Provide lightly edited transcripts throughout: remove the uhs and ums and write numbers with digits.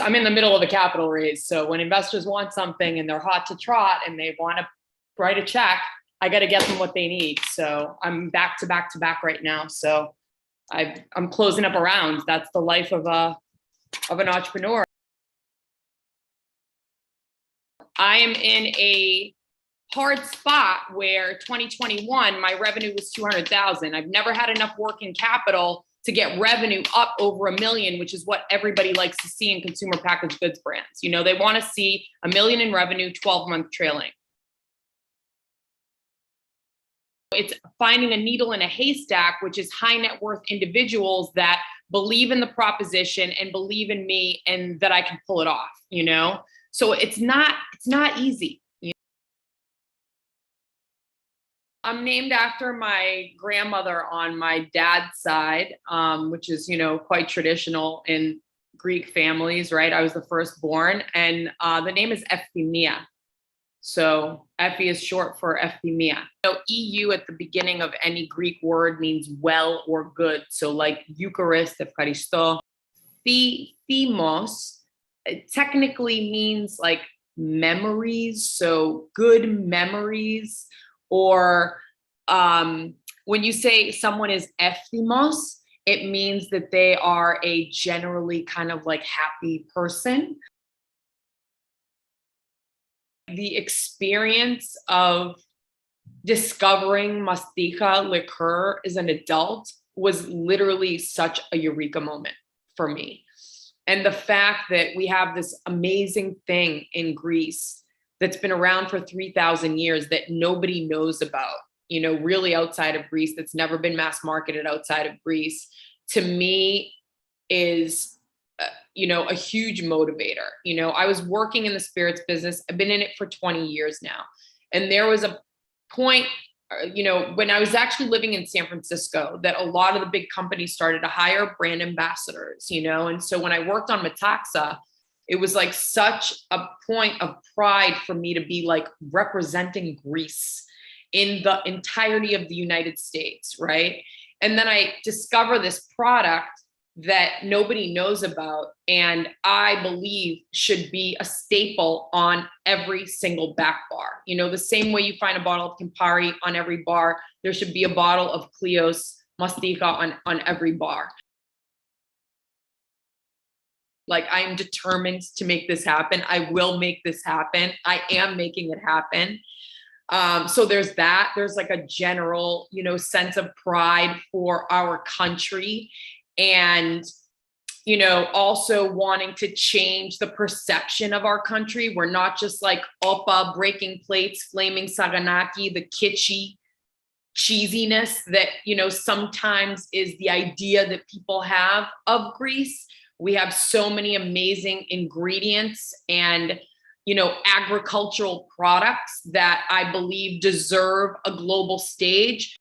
I'm in the middle of a capital raise. So when investors want something and they're hot to trot and they want to write a check, I got to get them what they need. So I'm back to back to back right now. So I'm closing up a round. That's the life of an entrepreneur. I am in a hard spot where 2021, my revenue was 200,000. I've never had enough working capital to get revenue up over $1 million, which is what everybody likes to see in consumer packaged goods brands. You know, they want to see $1 million in revenue, 12-month trailing. It's finding a needle in a haystack, which is high net worth individuals that believe in the proposition and believe in me and that I can pull it off, you know? So it's not easy. I'm named after my grandmother on my dad's side, which is, you know, quite traditional in Greek families, right? I was the firstborn, and the name is Ephemia. So Effie is short for Ephemia. So EU at the beginning of any Greek word means well or good. So like Eucharist, Eucharisto. Themos technically means like memories, so good memories. Or when you say someone is epthymos, it means that they are a generally kind of like happy person. The experience of discovering Mastiha liqueur as an adult was literally such a Eureka moment for me. And the fact that we have this amazing thing in Greece that's been around for 3,000 years that nobody knows about, you know, really outside of Greece, that's never been mass marketed outside of Greece, to me is, you know, a huge motivator. You know, I was working in the spirits business. I've been in it for 20 years now. And there was a point, you know, when I was actually living in San Francisco, that a lot of the big companies started to hire brand ambassadors, you know? And so when I worked on Metaxa, it was like such a point of pride for me to be like representing Greece in the entirety of the United States, right? And then I discover this product that nobody knows about, and I believe should be a staple on every single back bar. You know, the same way you find a bottle of Campari on every bar, there should be a bottle of KLEOS Mastiha on every bar. Like, I am determined to make this happen. I will make this happen. I am making it happen. So there's that. There's like a general, you know, sense of pride for our country. And, you know, also wanting to change the perception of our country. We're not just like oppa, breaking plates, flaming saganaki, the kitschy cheesiness that, you know, sometimes is the idea that people have of Greece. We have so many amazing ingredients and, you know, agricultural products that I believe deserve a global stage.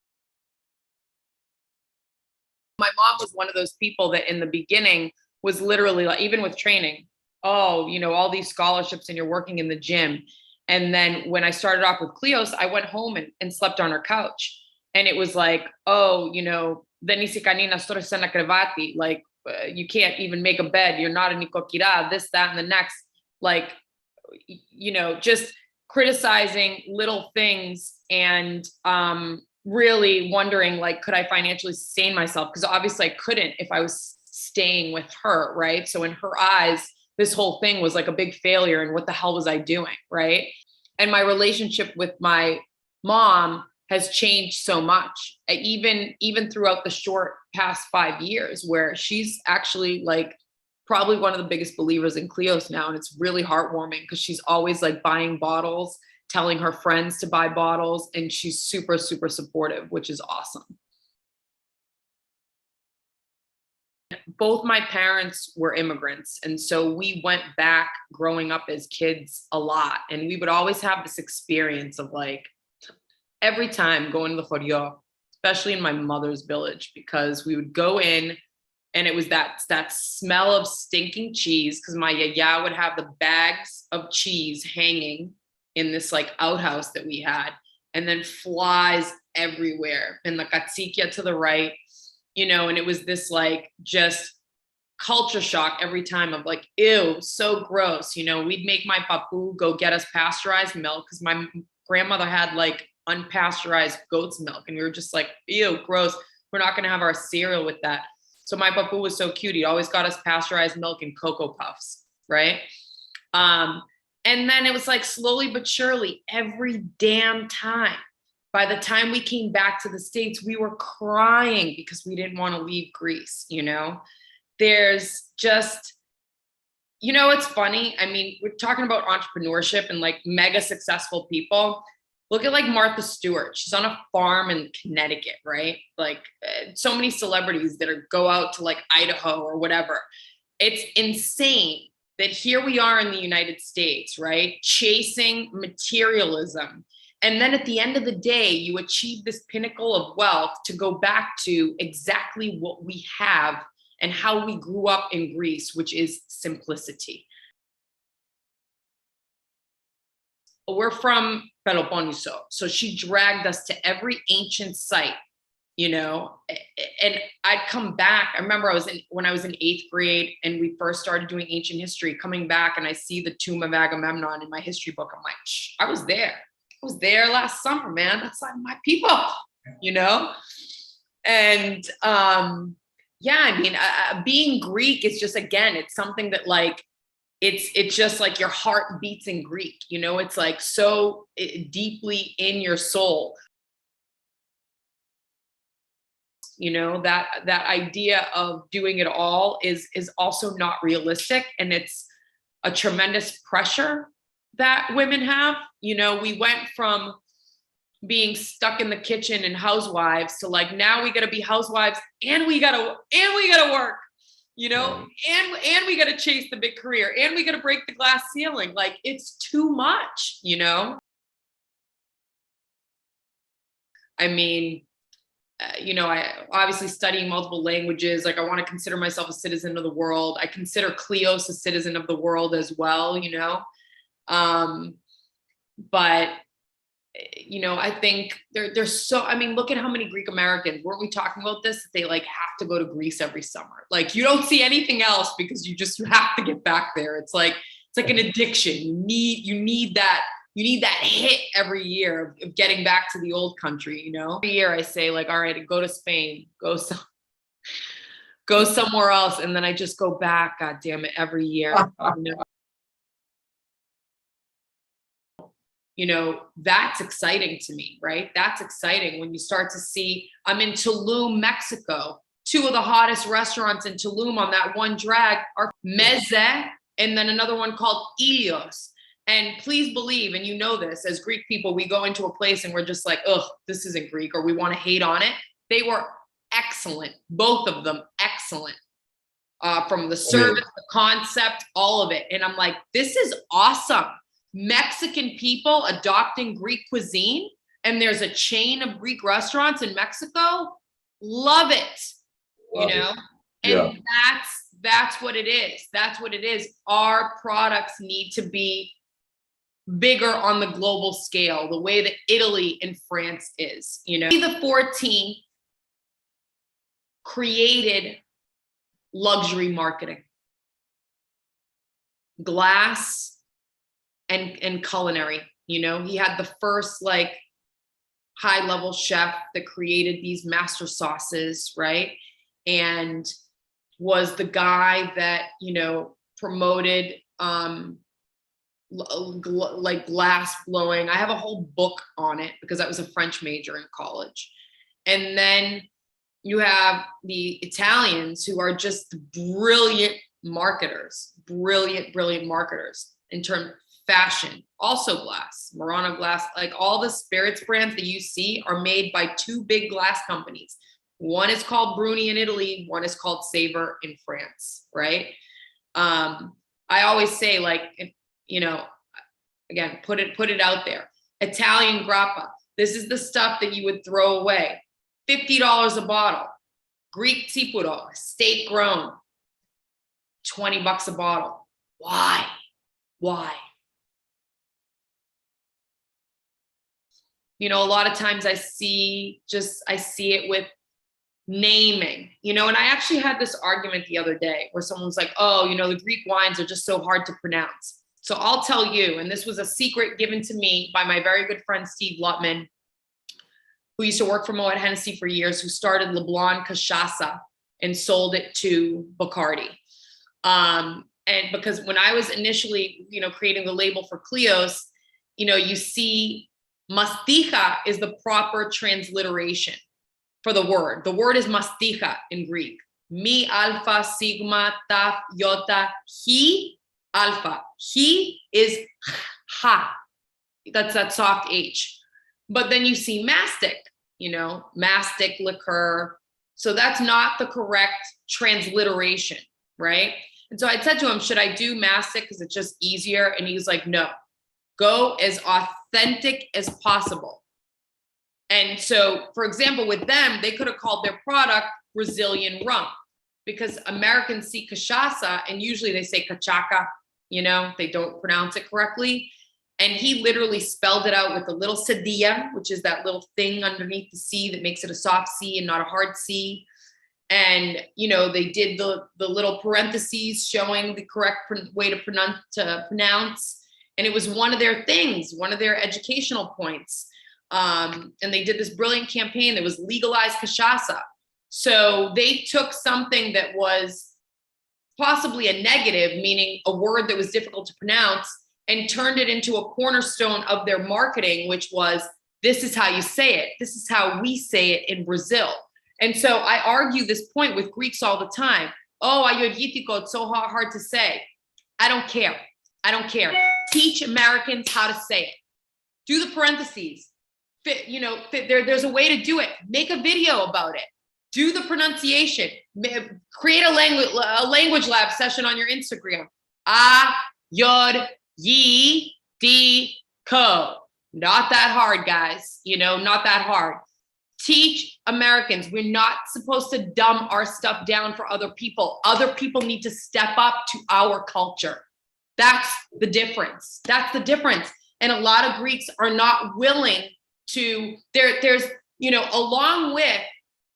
My mom was one of those people that in the beginning was literally like, even with training, oh, you know, all these scholarships and you're working in the gym. And then when I started off with KLEOS, I went home and slept on her couch. And it was like, oh, you know, like, you can't even make a bed. You're not a nikokira, this, that, and the next. Like, you know, just criticizing little things and really wondering, like, could I financially sustain myself? Because obviously I couldn't if I was staying with her, right? So in her eyes, this whole thing was like a big failure, and what the hell was I doing, right? And my relationship with my mom has changed so much, even throughout the short past 5 years, where she's actually like probably one of the biggest believers in KLEOS now. And it's really heartwarming because she's always like buying bottles, telling her friends to buy bottles, and she's super, super supportive, which is awesome. Both my parents were immigrants. And so we went back growing up as kids a lot. And we would always have this experience of like, every time going to the Choreo, especially in my mother's village, because we would go in and it was that smell of stinking cheese, because my yaya would have the bags of cheese hanging in this like outhouse that we had, and then flies everywhere, and the katsikia to the right, you know, and it was this like just culture shock every time of like, ew, so gross. You know, we'd make my papu go get us pasteurized milk because my grandmother had like unpasteurized goat's milk. And we were just like, ew, gross. We're not going to have our cereal with that. So my papu was so cute. He always got us pasteurized milk and Cocoa Puffs, right? And then it was like slowly but surely every damn time. By the time we came back to the States, we were crying because we didn't want to leave Greece, you know? There's just, you know, it's funny. I mean, we're talking about entrepreneurship and like mega successful people. Look at like Martha Stewart. She's on a farm in Connecticut, right? Like so many celebrities that go out to like Idaho or whatever. It's insane that here we are in the United States, right? Chasing materialism. And then at the end of the day, you achieve this pinnacle of wealth to go back to exactly what we have and how we grew up in Greece, which is simplicity. We're from Peloponneso. So she dragged us to every ancient site, you know, and I'd come back. I remember when I was in 8th grade and we first started doing ancient history, coming back and I see the tomb of Agamemnon in my history book. I'm like, I was there. I was there last summer, man. That's like my people, you know? And yeah, I mean, being Greek is just, again, it's something that like, it's just like your heart beats in Greek, you know, it's like so deeply in your soul. You know, that idea of doing it all is also not realistic. And it's a tremendous pressure that women have. You know, we went from being stuck in the kitchen and housewives to like, now we got to be housewives and we got to work, you know, and we got to chase the big career and we got to break the glass ceiling. Like it's too much, you know? I mean, you know, I obviously studying multiple languages. Like I want to consider myself a citizen of the world. I consider KLEOS a citizen of the world as well, you know? But you know, I think there's so, I mean, look at how many Greek Americans, weren't we talking about this? They like have to go to Greece every summer. Like you don't see anything else because you have to get back there. It's like an addiction. You need that hit every year of getting back to the old country, you know? Every year I say like, all right, go to Spain, go somewhere else. And then I just go back, God damn it, every year. You know? You know, that's exciting to me, right? That's exciting when you start to see, I'm in Tulum, Mexico. 2 of the hottest restaurants in Tulum on that one drag are Meze and then another one called KLEOS. And please believe, and you know this, as Greek people, we go into a place and we're just like, ugh, this isn't Greek, or we want to hate on it. They were excellent, both of them excellent. From the service, the concept, all of it. And I'm like, this is awesome. Mexican people adopting Greek cuisine, and there's a chain of Greek restaurants in Mexico. Love it, you know? And that's what it is. That's what it is. Our products need to be bigger on the global scale, the way that Italy and France is, you know? Louis the 14th created luxury marketing, glass, and culinary. You know, he had the first like high level chef that created these master sauces, right? And was the guy that, you know, promoted like glass blowing. I have a whole book on it because I was a French major in college. And then you have the Italians who are just brilliant marketers, brilliant marketers in terms of fashion, also glass, Murano glass, like all the spirits brands that you see are made by 2 big glass companies. One is called Bruni in Italy, one is called Sabre in France, right? I always say, like, you know, again, put it out there. Italian grappa, this is the stuff that you would throw away. $50 a bottle. Greek tsipuro, state grown, $20 a bottle. Why? You know, a lot of times I see it with naming, you know, and I actually had this argument the other day where someone's like, oh, you know, the Greek wines are just so hard to pronounce. So I'll tell you, and this was a secret given to me by my very good friend, Steve Lutman, who used to work for Moet Hennessy for years, who started LeBlanc Cachaça and sold it to Bacardi. And because when I was initially, you know, creating the label for KLEOS, you know, you see Mastiha is the proper transliteration for the word. The word is Mastiha in Greek. Mi, alpha, sigma, taf, iota, he, alpha. He is ha. That's that soft H. But then you see mastic, you know, mastic liqueur. So that's not the correct transliteration, right? And so I said to him, should I do mastic because it's just easier? And he's like, no, go as authentic as possible. And so, for example, with them, they could have called their product Brazilian rum because Americans see cachaça and usually they say cachaca, you know, they don't pronounce it correctly. And he literally spelled it out with a little cedilla, which is that little thing underneath the C that makes it a soft C and not a hard C. And, you know, they did the little parentheses showing the correct way to pronounce. And it was one of their things, one of their educational points. And they did this brilliant campaign that was legalized cachaça. So they took something that was possibly a negative, meaning a word that was difficult to pronounce, and turned it into a cornerstone of their marketing, which was, this is how you say it. This is how we say it in Brazil. And so I argue this point with Greeks all the time. Oh, ayoditiko, it's so hard to say. I don't care. I don't care. Teach Americans how to say it. Do the parentheses. There's a way to do it. Make a video about it. Do the pronunciation. Create a language lab session on your Instagram. Ayoditiko. Not that hard, guys. You know, not that hard. Teach Americans. We're not supposed to dumb our stuff down for other people. Other people need to step up to our culture. That's the difference. That's the difference. And a lot of Greeks are not willing to, there's, you know, along with,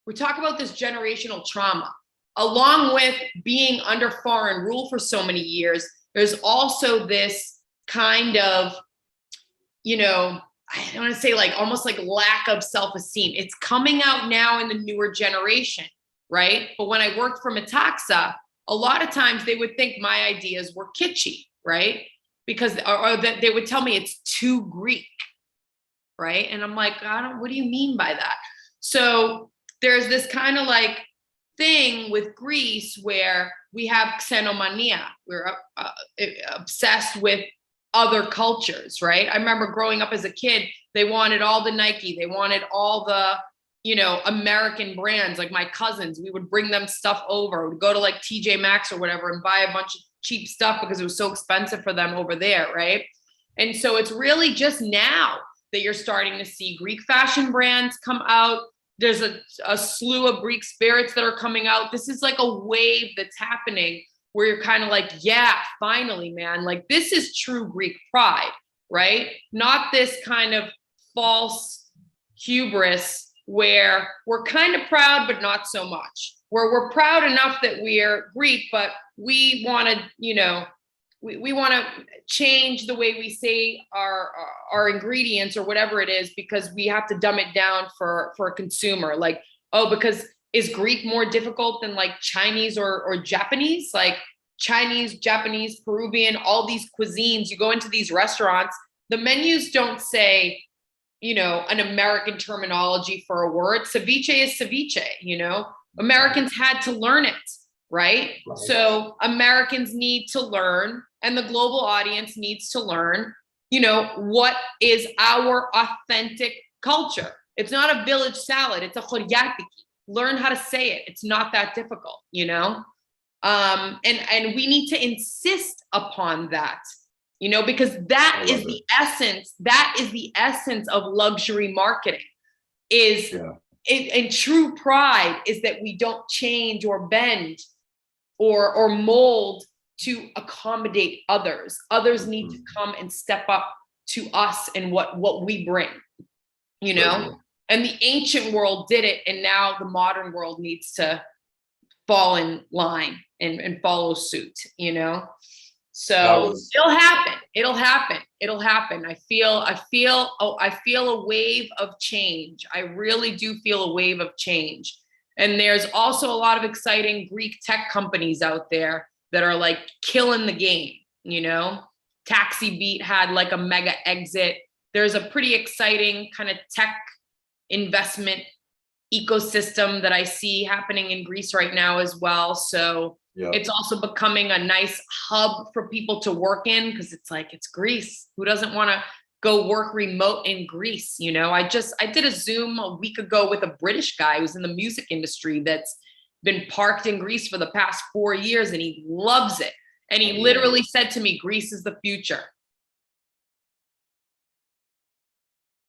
we talk about this generational trauma, along with being under foreign rule for so many years, there's also this kind of, you know, I don't want to say like almost like lack of self-esteem. It's coming out now in the newer generation, right? But when I worked for Metaxa, a lot of times they would think my ideas were kitschy, right? Because, or that they would tell me it's too Greek, right? And I'm like, what do you mean by that? So there's this kind of like thing with Greece where we have xenomania. We're obsessed with other cultures, right? I remember growing up as a kid, they wanted all the Nike, they wanted all the, you know, American brands. Like my cousins, we would bring them stuff over, we'd go to like TJ Maxx or whatever and buy a bunch of cheap stuff because it was so expensive for them over there, right? And so it's really just now that you're starting to see Greek fashion brands come out. There's a slew of Greek spirits that are coming out. This is like a wave that's happening where you're kind of like, yeah, finally, man, like this is true Greek pride, right? Not this kind of false hubris where we're kind of proud, but not so much, where we're proud enough that we're Greek, but we want to, you know, we want to change the way we say our ingredients or whatever it is, because we have to dumb it down for a consumer. Like, oh, because is Greek more difficult than like Chinese or Japanese? Like Chinese, Japanese, Peruvian, all these cuisines, you go into these restaurants, the menus don't say, you know, an American terminology for a word. Ceviche is ceviche, you know, Americans had to learn it, right? So Americans need to learn, and the global audience needs to learn, you know, what is our authentic culture. It's not a village salad, it's a choryatiki. Learn how to say it. It's not that difficult, you know? And we need to insist upon that, you know, because that is the essence. That is the essence of luxury marketing and true pride is that we don't change or bend or mold to accommodate others. Others need to come and step up to us and what we bring, you know? And the ancient world did it, and now the modern world needs to fall in line and follow suit, you know? So it'll happen. It'll happen. It'll happen. I feel a wave of change. I really do feel a wave of change. And there's also a lot of exciting Greek tech companies out there that are like killing the game, you know? Taxi Beat had like a mega exit. There's a pretty exciting kind of tech investment ecosystem that I see happening in Greece right now as well. So it's also becoming a nice hub for people to work in, because it's like, it's Greece. Who doesn't want to go work remote in Greece? You know, I did a Zoom a week ago with a British guy who's in the music industry that's been parked in Greece for the past 4 years, and he loves it. And he literally said to me, Greece is the future.